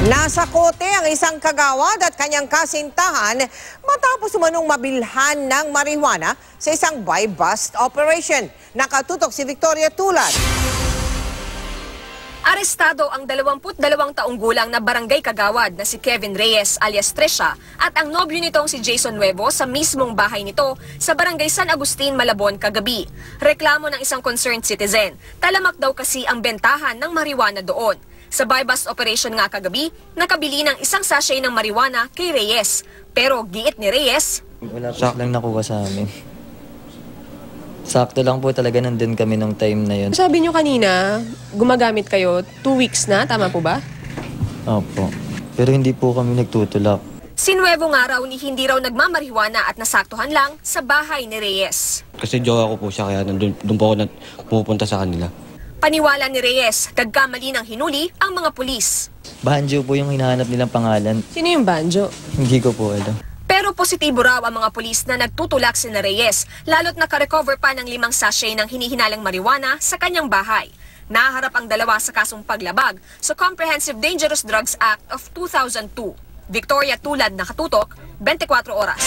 Nasa kote ang isang kagawad at kanyang kasintahan matapos umanong mabilhan ng marijuana sa isang buy-bust operation. Nakatutok si Victoria Tulad. Arestado ang 22 taong gulang na barangay kagawad na si Kevin Reyes alias Tresha at ang nobyo nitong si Jason Nuevo sa mismong bahay nito sa barangay San Agustin, Malabon kagabi. Reklamo ng isang concerned citizen. Talamak daw kasi ang bentahan ng marijuana doon. Sa buy-bust operation nga kagabi, nakabili ng isang sachet ng marijuana kay Reyes. Pero giit ni Reyes, wala po lang nakuha sa amin. Sakto lang po talaga nandun kami nung time na yun. Sabi nyo kanina, gumagamit kayo 2 weeks na, tama po ba? Opo. Pero hindi po kami nagtutulak. si Nuevo nga raw ni hindi raw nagmamarihuana at nasaktuhan lang sa bahay ni Reyes. Kasi jowa ko po siya kaya doon po ako pumupunta sa kanila. Paniwala ni Reyes, nagkamali ng hinuli ang mga pulis. Banjo po yung hinahanap nilang pangalan. Sino yung banjo? Hindi ko po alam. Pero positibo raw ang mga pulis na nagtutulak si Reyes, lalo't nakarecover pa ng 5 sachet ng hinihinalang marijuana sa kanyang bahay. Naharap ang dalawa sa kasong paglabag sa Comprehensive Dangerous Drugs Act of 2002. Victoria Tulad, nakatutok, 24 oras.